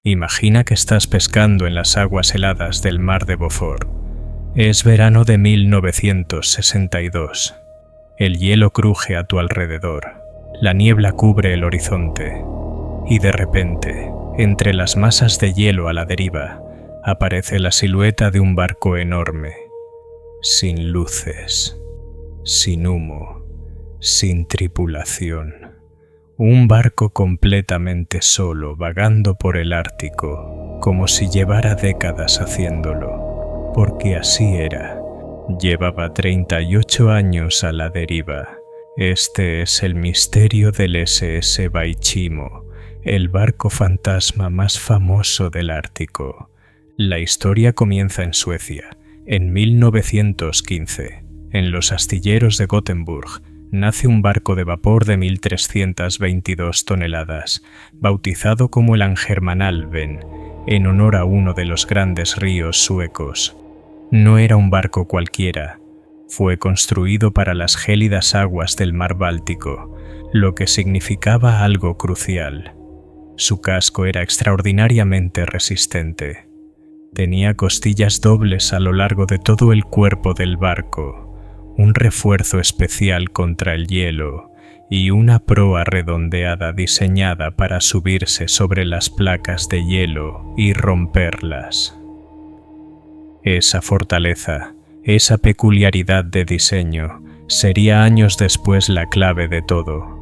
Imagina que estás pescando en las aguas heladas del mar de Beaufort. Es verano de 1962. El hielo cruje a tu alrededor. La niebla cubre el horizonte. Y de repente, entre las masas de hielo a la deriva, aparece la silueta de un barco enorme. Sin luces, sin humo, sin tripulación. Un barco completamente solo vagando por el Ártico, como si llevara décadas haciéndolo, porque así era. Llevaba 38 años a la deriva. Este es el misterio del SS Baichimo, el barco fantasma más famoso del Ártico. La historia comienza en Suecia, en 1915. En los astilleros de Gothenburg nace un barco de vapor de 1.322 toneladas, bautizado como el Angermanalven, en honor a uno de los grandes ríos suecos. No era un barco cualquiera. Fue construido para las gélidas aguas del mar Báltico, lo que significaba algo crucial. Su casco era extraordinariamente resistente. Tenía costillas dobles a lo largo de todo el cuerpo del barco, un refuerzo especial contra el hielo y una proa redondeada diseñada para subirse sobre las placas de hielo y romperlas. Esa fortaleza, esa peculiaridad de diseño, sería años después la clave de todo.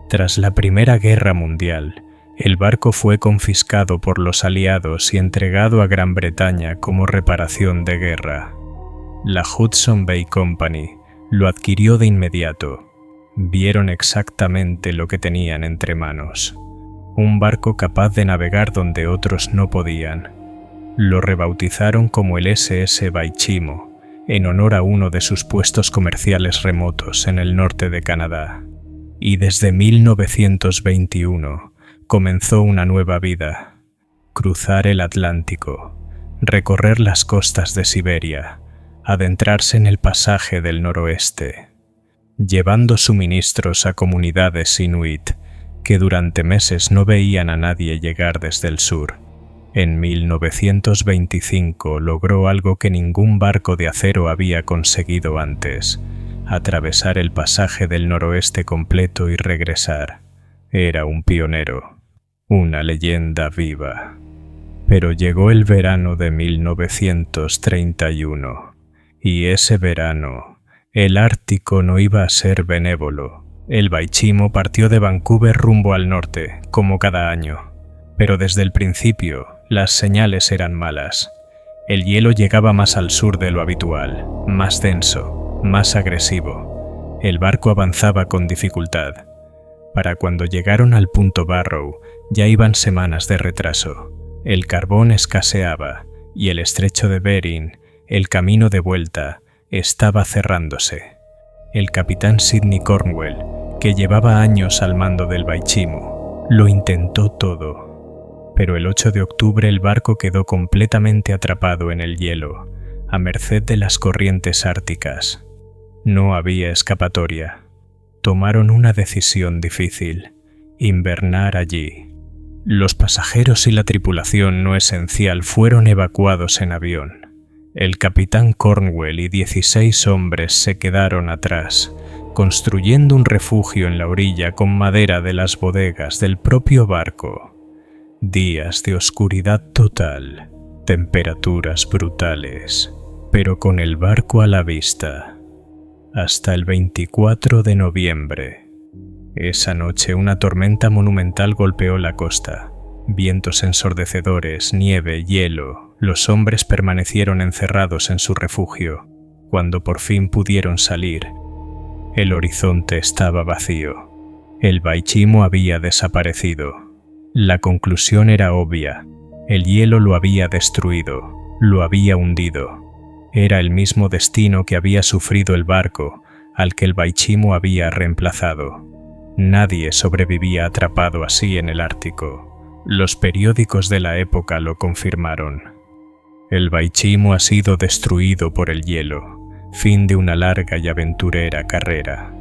Tras la Primera Guerra Mundial, el barco fue confiscado por los aliados y entregado a Gran Bretaña como reparación de guerra. La Hudson Bay Company lo adquirió de inmediato. Vieron exactamente lo que tenían entre manos. Un barco capaz de navegar donde otros no podían. Lo rebautizaron como el SS Baichimo, en honor a uno de sus puestos comerciales remotos en el norte de Canadá. Y desde 1921 comenzó una nueva vida. Cruzar el Atlántico, recorrer las costas de Siberia, adentrarse en el pasaje del noroeste, llevando suministros a comunidades inuit que durante meses no veían a nadie llegar desde el sur. En 1925 logró algo que ningún barco de acero había conseguido antes: atravesar el pasaje del noroeste completo y regresar. Era un pionero, una leyenda viva. Pero llegó el verano de 1931. Y ese verano, el Ártico no iba a ser benévolo. El Baichimo partió de Vancouver rumbo al norte, como cada año. Pero desde el principio, las señales eran malas. El hielo llegaba más al sur de lo habitual, más denso, más agresivo. El barco avanzaba con dificultad. Para cuando llegaron al punto Barrow, ya iban semanas de retraso. El carbón escaseaba y el estrecho de Bering, el camino de vuelta, estaba cerrándose. El capitán Sidney Cornwell, que llevaba años al mando del Baichimo, lo intentó todo. Pero el 8 de octubre el barco quedó completamente atrapado en el hielo, a merced de las corrientes árticas. No había escapatoria. Tomaron una decisión difícil: invernar allí. Los pasajeros y la tripulación no esencial fueron evacuados en avión. El capitán Cornwell y 16 hombres se quedaron atrás, construyendo un refugio en la orilla con madera de las bodegas del propio barco. Días de oscuridad total, temperaturas brutales, pero con el barco a la vista. Hasta el 24 de noviembre. Esa noche una tormenta monumental golpeó la costa. Vientos ensordecedores, nieve, hielo. Los hombres permanecieron encerrados en su refugio. Cuando por fin pudieron salir, el horizonte estaba vacío. El Baichimo había desaparecido. La conclusión era obvia. El hielo lo había destruido, lo había hundido. Era el mismo destino que había sufrido el barco, al que el Baichimo había reemplazado. Nadie sobrevivía atrapado así en el Ártico. Los periódicos de la época lo confirmaron. El Baichimo ha sido destruido por el hielo, fin de una larga y aventurera carrera.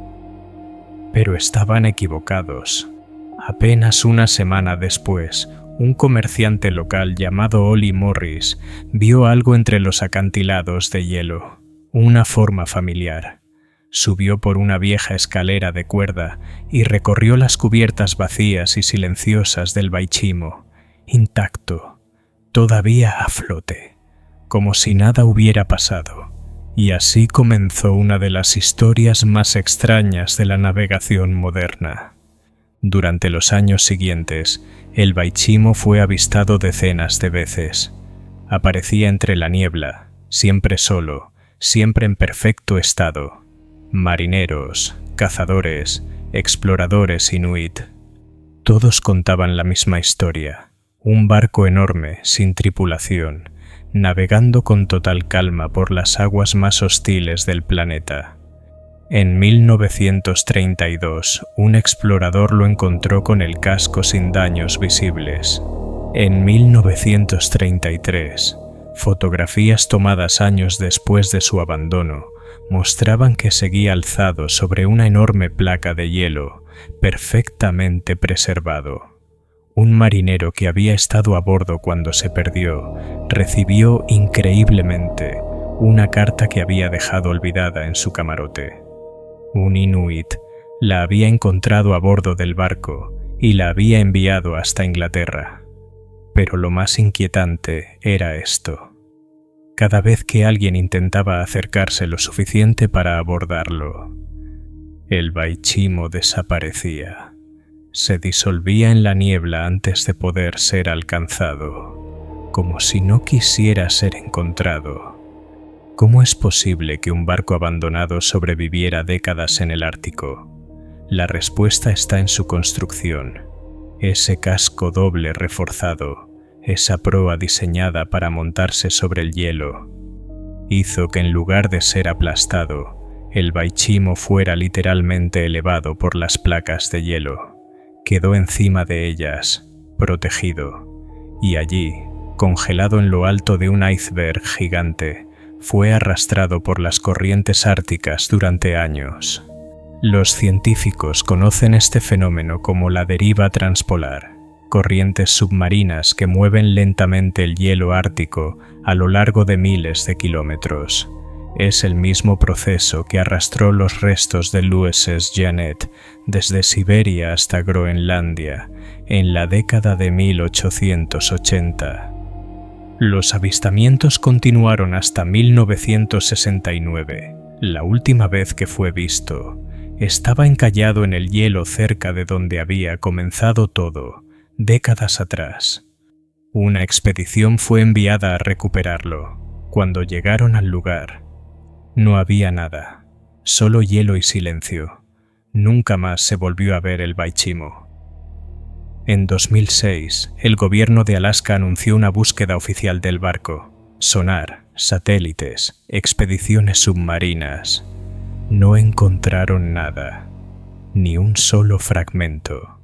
Pero estaban equivocados. Apenas una semana después, un comerciante local llamado Ollie Morris vio algo entre los acantilados de hielo, una forma familiar. Subió por una vieja escalera de cuerda y recorrió las cubiertas vacías y silenciosas del Baichimo, intacto, todavía a flote, como si nada hubiera pasado. Y así comenzó una de las historias más extrañas de la navegación moderna. Durante los años siguientes, el Baichimo fue avistado decenas de veces. Aparecía entre la niebla, siempre solo, siempre en perfecto estado. Marineros, cazadores, exploradores inuit. Todos contaban la misma historia. Un barco enorme, sin tripulación, navegando con total calma por las aguas más hostiles del planeta. En 1932, un explorador lo encontró con el casco sin daños visibles. En 1933, fotografías tomadas años después de su abandono mostraban que seguía alzado sobre una enorme placa de hielo, perfectamente preservado. Un marinero que había estado a bordo cuando se perdió recibió increíblemente una carta que había dejado olvidada en su camarote. Un inuit la había encontrado a bordo del barco y la había enviado hasta Inglaterra. Pero lo más inquietante era esto. Cada vez que alguien intentaba acercarse lo suficiente para abordarlo, el Baichimo desaparecía. Se disolvía en la niebla antes de poder ser alcanzado, como si no quisiera ser encontrado. ¿Cómo es posible que un barco abandonado sobreviviera décadas en el Ártico? La respuesta está en su construcción. Ese casco doble reforzado, esa proa diseñada para montarse sobre el hielo, hizo que en lugar de ser aplastado, el Baichimo fuera literalmente elevado por las placas de hielo. Quedó encima de ellas, protegido, y allí, congelado en lo alto de un iceberg gigante, fue arrastrado por las corrientes árticas durante años. Los científicos conocen este fenómeno como la deriva transpolar, corrientes submarinas que mueven lentamente el hielo ártico a lo largo de miles de kilómetros. Es el mismo proceso que arrastró los restos del USS Jeannette desde Siberia hasta Groenlandia en la década de 1880. Los avistamientos continuaron hasta 1969. La última vez que fue visto, estaba encallado en el hielo cerca de donde había comenzado todo, décadas atrás. Una expedición fue enviada a recuperarlo. Cuando llegaron al lugar, no había nada, solo hielo y silencio. Nunca más se volvió a ver el Baichimo. En 2006, el gobierno de Alaska anunció una búsqueda oficial del barco. Sonar, satélites, expediciones submarinas. No encontraron nada, ni un solo fragmento.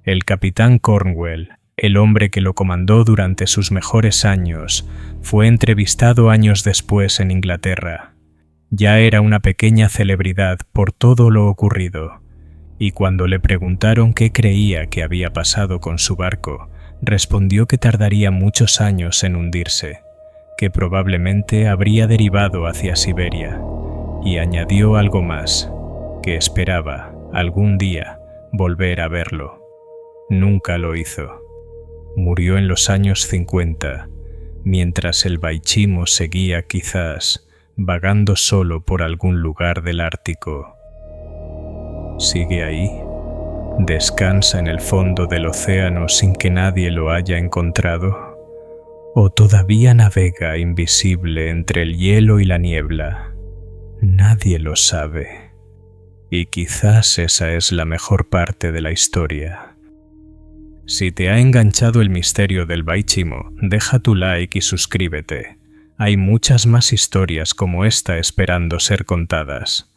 El capitán Cornwell, el hombre que lo comandó durante sus mejores años, fue entrevistado años después en Inglaterra. Ya era una pequeña celebridad por todo lo ocurrido, y cuando le preguntaron qué creía que había pasado con su barco, respondió que tardaría muchos años en hundirse, que probablemente habría derivado hacia Siberia, y añadió algo más, que esperaba, algún día, volver a verlo. Nunca lo hizo. Murió en los años 50, mientras el Baichimo seguía quizás vagando solo por algún lugar del Ártico. ¿Sigue ahí? ¿Descansa en el fondo del océano sin que nadie lo haya encontrado? ¿O todavía navega invisible entre el hielo y la niebla? Nadie lo sabe. Y quizás esa es la mejor parte de la historia. Si te ha enganchado el misterio del Baichimo, deja tu like y suscríbete. Hay muchas más historias como esta esperando ser contadas.